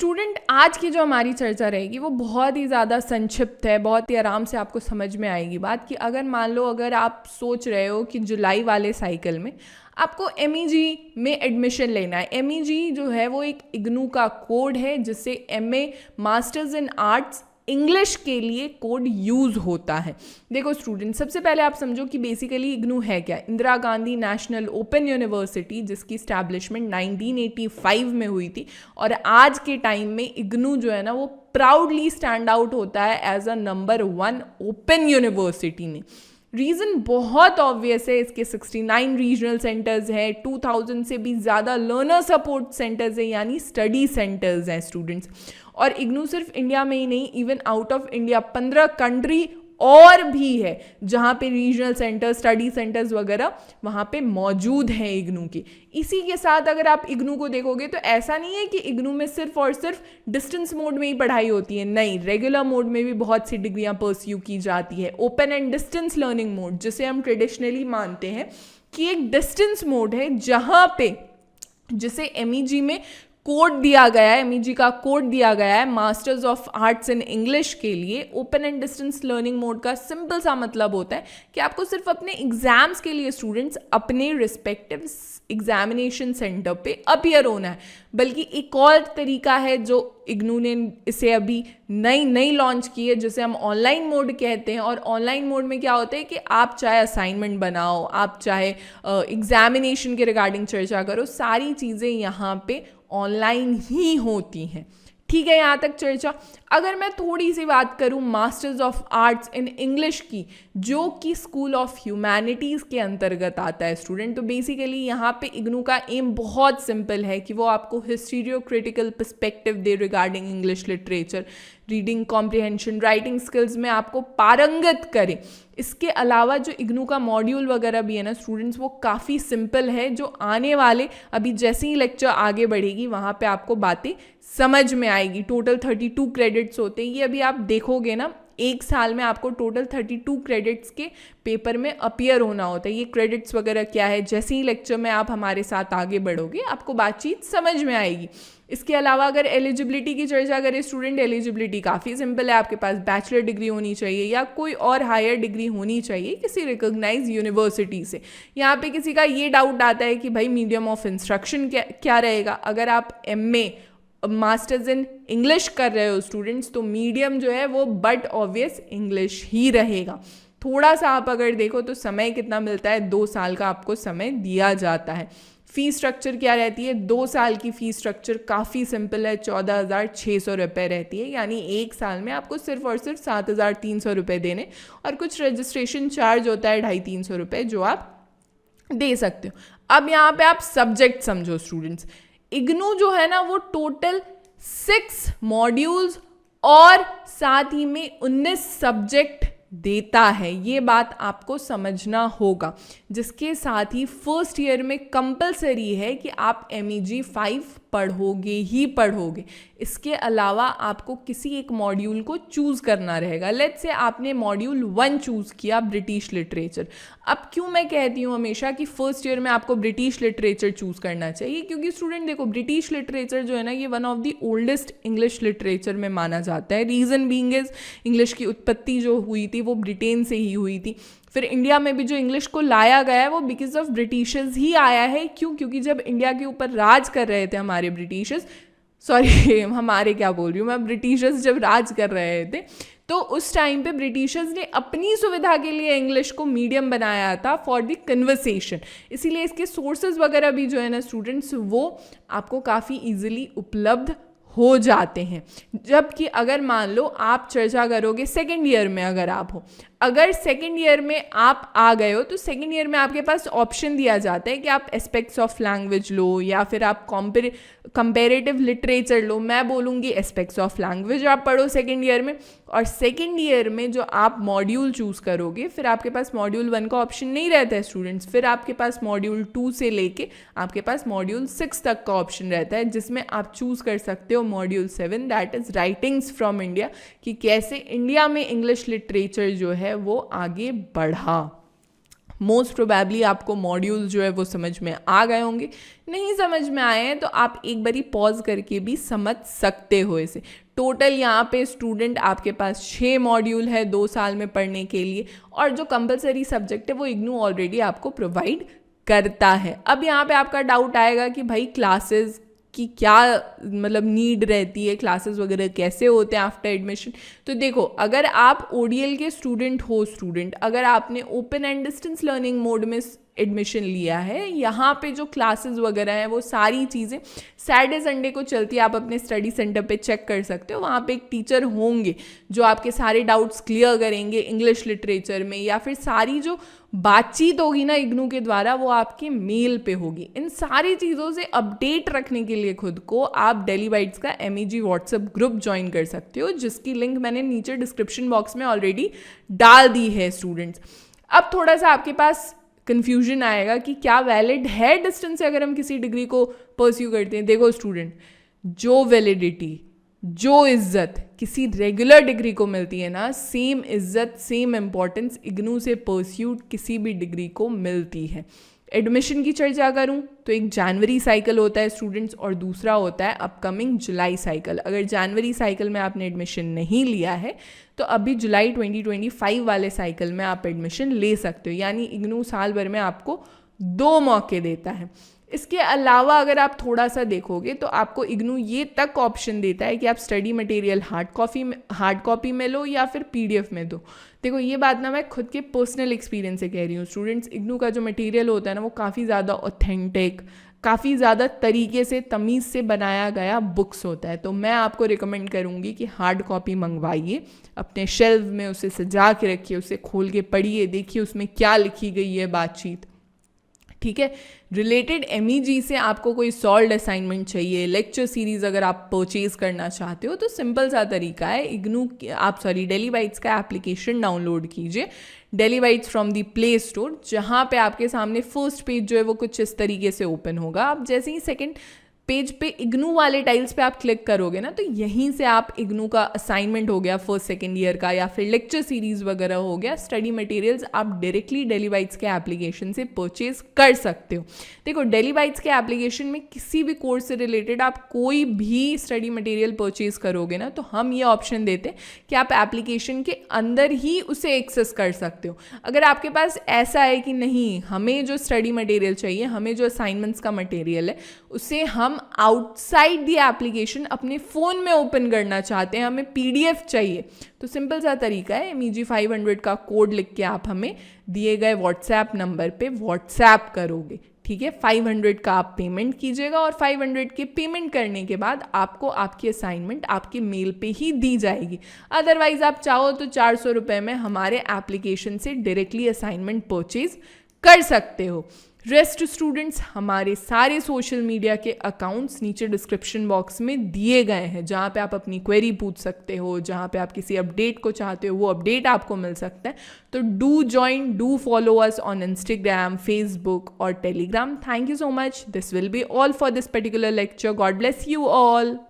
Student आज की जो हमारी चर्चा रहेगी वो बहुत ही ज़्यादा संक्षिप्त है, बहुत ही आराम से आपको समझ में आएगी बात कि अगर मान लो अगर आप सोच रहे हो कि जुलाई वाले साइकिल में आपको MEG में एडमिशन लेना है। MEG जो है वो एक इग्नू का कोड है जिससे MA masters in arts English के लिए कोड यूज़ होता है। देखो स्टूडेंट, सबसे पहले आप समझो कि बेसिकली इग्नू है क्या। Indira Gandhi national open university जिसकी स्टैब्लिशमेंट 1985 में हुई थी और आज के टाइम में इग्नू जो है ना वो प्राउडली स्टैंड आउट होता है as a number 1 open university में। रीज़न बहुत ऑब्वियस है, इसके 69 रीजनल सेंटर्स हैं, 2000 से भी ज़्यादा लर्नर सपोर्ट सेंटर्स हैं यानी स्टडी सेंटर्स हैं स्टूडेंट्स। और इग्नू सिर्फ इंडिया में ही नहीं, even out of India 15 country और भी है जहाँ पे रीजनल सेंटर्स, स्टडी सेंटर्स वगैरह वहाँ पे मौजूद हैं इग्नू के। इसी के साथ अगर आप इग्नू को देखोगे तो ऐसा नहीं है कि इग्नू में सिर्फ और सिर्फ डिस्टेंस मोड में ही पढ़ाई होती है, नहीं, रेगुलर मोड में भी बहुत सी डिग्रियाँ परस्यू की जाती है। Open and distance learning mode जिसे हम ट्रेडिशनली मानते हैं कि एक डिस्टेंस मोड है जहाँ पे जिसे MEG में कोड दिया गया है, MEG का कोड दिया गया है masters of arts in English के लिए। Open and distance learning mode का सिंपल सा मतलब होता है कि आपको सिर्फ अपने एग्जाम्स के लिए स्टूडेंट्स अपने रिस्पेक्टिव एग्जामिनेशन सेंटर पे अपीयर होना है। बल्कि एक और तरीका है जो इग्नू ने इसे अभी नई लॉन्च की है जिसे हम ऑनलाइन मोड कहते हैं। और ऑनलाइन मोड में क्या होता है कि आप चाहे असाइनमेंट बनाओ, आप चाहे एग्जामिनेशन के रिगार्डिंग चर्चा करो, सारी चीज़ें यहाँ पे ऑनलाइन ही होती हैं। ठीक है, यहाँ तक चर्चा। अगर मैं थोड़ी सी बात करूँ masters of arts in English की जो कि स्कूल ऑफ ह्यूमैनिटीज़ के अंतर्गत आता है स्टूडेंट, तो बेसिकली यहाँ पे इग्नू का एम बहुत सिंपल है कि वो आपको हिस्टोरियो क्रिटिकल पर्सपेक्टिव दे regarding English literature, reading comprehension, writing skills में आपको पारंगत करे। इसके अलावा जो इग्नू का मॉड्यूल वगैरह भी है ना स्टूडेंट्स वो काफ़ी सिंपल है, जो आने वाले अभी जैसे ही लेक्चर आगे बढ़ेगी वहाँ पे आपको बातें समझ में आएगी। टोटल 32 क्रेडिट्स होते हैं, ये अभी आप देखोगे ना एक साल में आपको टोटल 32 क्रेडिट्स के पेपर में अपीयर होना होता है। ये क्रेडिट्स वगैरह क्या है, जैसे ही लेक्चर में आप हमारे साथ आगे बढ़ोगे आपको बातचीत समझ में आएगी। इसके अलावा अगर एलिजिबिलिटी की चर्चा करें स्टूडेंट, एलिजिबिलिटी काफ़ी सिंपल है, आपके पास बैचलर डिग्री होनी चाहिए या कोई और हायर डिग्री होनी चाहिए किसी रिकॉग्नाइज यूनिवर्सिटी से। यहाँ पे किसी का ये डाउट आता है कि भाई मीडियम ऑफ इंस्ट्रक्शन क्या रहेगा। अगर आप MA मास्टर्स इन इंग्लिश कर रहे हो स्टूडेंट्स तो मीडियम जो है वो बट ऑब्वियस इंग्लिश ही रहेगा। थोड़ा सा आप अगर देखो तो समय कितना मिलता है, 2 साल का आपको समय दिया जाता है। फीस स्ट्रक्चर क्या रहती है, 2 साल की फीस स्ट्रक्चर काफ़ी सिंपल है, 14,600 रुपये रहती है। यानी एक साल में आपको सिर्फ और सिर्फ 7,300 रुपये देने और कुछ रजिस्ट्रेशन चार्ज होता है 250-300 रुपये जो आप दे सकते हो। अब यहाँ पे आप सब्जेक्ट समझो स्टूडेंट्स, इग्नू जो है ना वो टोटल 6 मॉड्यूल्स और साथ ही में 19 सब्जेक्ट देता है, ये बात आपको समझना होगा। जिसके साथ ही फर्स्ट ईयर में कंपलसरी है कि आप MEG 5 पढ़ोगे ही पढ़ोगे। इसके अलावा आपको किसी एक मॉड्यूल को चूज़ करना रहेगा। लेट्स से आपने मॉड्यूल 1 चूज़ किया ब्रिटिश लिटरेचर। अब क्यों मैं कहती हूँ हमेशा कि फर्स्ट ईयर में आपको ब्रिटिश लिटरेचर चूज़ करना चाहिए, क्योंकि स्टूडेंट देखो ब्रिटिश लिटरेचर जो है ना ये one of the oldest English literature में माना जाता है। रीज़न बीइंग इज इंग्लिश की उत्पत्ति जो हुई थी वो ब्रिटेन से ही हुई थी। फिर इंडिया में भी जो इंग्लिश को लाया गया है वो बिकॉज ऑफ ब्रिटिशर्स ही आया है। क्यों? क्योंकि जब इंडिया के ऊपर राज कर रहे थे हमारे ब्रिटिशर्स, सॉरी हमारे क्या बोल रही हूँ मैं, ब्रिटिशर्स जब राज कर रहे थे तो उस टाइम पे ब्रिटिशर्स ने अपनी सुविधा के लिए इंग्लिश को मीडियम बनाया था फॉर द कन्वर्सेशन। इसीलिए इसके सोर्सेज वगैरह भी जो है ना स्टूडेंट्स वो आपको काफ़ी ईजिली उपलब्ध हो जाते हैं। जबकि अगर मान लो आप चर्चा करोगे सेकेंड ईयर में, अगर आप हो, अगर सेकेंड ईयर में आप आ गए हो तो सेकेंड ईयर में आपके पास ऑप्शन दिया जाता है कि आप एस्पेक्ट्स ऑफ लैंग्वेज लो या फिर आप कंपेरेटिव लिटरेचर लो। मैं बोलूँगी एस्पेक्ट्स ऑफ लैंग्वेज आप पढ़ो सेकेंड ईयर में। और सेकेंड ईयर में जो आप मॉड्यूल चूज़ करोगे फिर आपके पास मॉड्यूल 1 का ऑप्शन नहीं रहता है स्टूडेंट्स, फिर आपके पास मॉड्यूल 2 से लेके आपके पास मॉड्यूल 6 तक का ऑप्शन रहता है, जिसमें आप चूज़ कर सकते हो module 7 that is writings from India, कि कैसे इंडिया में इंग्लिश लिटरेचर जो है वो आगे बढ़ा। मोस्ट प्रोबेबली आपको मॉड्यूल्स जो है वो समझ में आ गए होंगे। नहीं समझ में आए हैं तो आप एक बारी पॉज करके भी समझ सकते हो इसे। टोटल यहाँ पे स्टूडेंट आपके पास 6 मॉड्यूल है 2 साल में पढ़ने के लिए, और जो कंपलसरी सब्जेक्ट है वो इग्नू ऑलरेडी आपको प्रोवाइड करता है। अब यहाँ पे आपका डाउट आएगा कि भाई क्लासेस की क्या मतलब नीड रहती है, क्लासेस वगैरह कैसे होते हैं आफ्टर एडमिशन। तो देखो, अगर आप ओडीएल के स्टूडेंट हो, अगर आपने open and distance learning mode में एडमिशन लिया है, यहाँ पे जो क्लासेस वगैरह हैं वो सारी चीज़ें सैटरडे संडे को चलती है। आप अपने स्टडी सेंटर पे चेक कर सकते हो, वहाँ पे एक टीचर होंगे जो आपके सारे डाउट्स क्लियर करेंगे इंग्लिश लिटरेचर में, या फिर सारी जो बातचीत होगी ना इग्नू के द्वारा वो आपके मेल पे होगी। इन सारी चीज़ों से अपडेट रखने के लिए खुद को आप डेली बाइट्स का MEG व्हाट्सएप ग्रुप ज्वाइन कर सकते हो, जिसकी लिंक मैंने नीचे डिस्क्रिप्शन बॉक्स में ऑलरेडी डाल दी है स्टूडेंट्स। अब थोड़ा सा आपके पास कन्फ्यूजन आएगा कि क्या वैलिड है डिस्टेंस से अगर हम किसी डिग्री को परस्यू करते हैं। देखो स्टूडेंट, जो वैलिडिटी, जो इज्जत किसी रेगुलर डिग्री को मिलती है ना, सेम इज्जत सेम इम्पॉर्टेंस इग्नू से परस्यूड किसी भी डिग्री को मिलती है। एडमिशन की चर्चा करूं तो एक जनवरी साइकिल होता है स्टूडेंट्स, और दूसरा होता है अपकमिंग जुलाई साइकिल। अगर जनवरी साइकिल में आपने एडमिशन नहीं लिया है तो अभी जुलाई 2025 वाले साइकिल में आप एडमिशन ले सकते हो, यानी इग्नू साल भर में आपको 2 मौके देता है। इसके अलावा अगर आप थोड़ा सा देखोगे तो आपको इग्नू ये तक ऑप्शन देता है कि आप स्टडी मटेरियल हार्ड कॉपी में लो या फिर PDF में दो। देखो, ये बात ना मैं खुद के पर्सनल एक्सपीरियंस से कह रही हूँ स्टूडेंट्स। इग्नू का जो मटेरियल होता है ना वो काफ़ी ज़्यादा ऑथेंटिक, काफ़ी ज़्यादा तरीके से तमीज़ से बनाया गया बुक्स होता है। तो मैं आपको रिकमेंड करूँगी कि हार्ड कॉपी मंगवाइए, अपने शेल्फ में उसे सजा के रखिए, उसे खोल के पढ़िए, देखिए उसमें क्या लिखी गई है बातचीत। ठीक है, रिलेटेड MEG से आपको कोई सॉल्व्ड असाइनमेंट चाहिए, लेक्चर सीरीज अगर आप परचेज करना चाहते हो तो सिंपल सा तरीका है, डेली बाइट्स का एप्लीकेशन डाउनलोड कीजिए, daily bytes from the play store, जहाँ पे आपके सामने फर्स्ट पेज जो है वो कुछ इस तरीके से ओपन होगा। आप जैसे ही सेकंड पेज पे इग्नू वाले टाइल्स पे आप क्लिक करोगे ना, तो यहीं से आप इग्नू का असाइनमेंट हो गया फर्स्ट सेकेंड ईयर का, या फिर लेक्चर सीरीज वगैरह हो गया, स्टडी मटेरियल्स आप डायरेक्टली डेली बाइट्स के एप्लीकेशन से परचेज कर सकते हो। देखो, डेली बाइट्स के एप्लीकेशन में किसी भी कोर्स से रिलेटेड आप कोई भी स्टडी मटेरियल परचेज करोगे ना, तो हम ये ऑप्शन देते हैं कि आप एप्लीकेशन के अंदर ही उसे एक्सेस कर सकते हो। अगर आपके पास ऐसा है कि नहीं, हमें जो स्टडी मटेरियल चाहिए, हमें जो असाइनमेंट्स का मटेरियल है, उसे हम आउटसाइड दी एप्लीकेशन अपने फ़ोन में ओपन करना चाहते हैं, हमें PDF चाहिए, तो सिंपल सा तरीका है, MEG 500 का कोड लिख के आप हमें दिए गए WhatsApp नंबर पे WhatsApp करोगे। ठीक है, 500 का आप पेमेंट कीजिएगा, और 500 के पेमेंट करने के बाद आपको आपकी असाइनमेंट आपके मेल पे ही दी जाएगी। अदरवाइज आप चाहो तो 400 रुपये में हमारे एप्लीकेशन से डायरेक्टली असाइनमेंट परचेज कर सकते हो। रेस्ट स्टूडेंट्स, हमारे सारे सोशल मीडिया के अकाउंट्स नीचे डिस्क्रिप्शन बॉक्स में दिए गए हैं, जहाँ पे आप अपनी क्वेरी पूछ सकते हो, जहाँ पे आप किसी अपडेट को चाहते हो वो अपडेट आपको मिल सकता है। तो do follow us on Instagram, Facebook और Telegram. Thank you so much. This will be all for this particular lecture. God bless you all.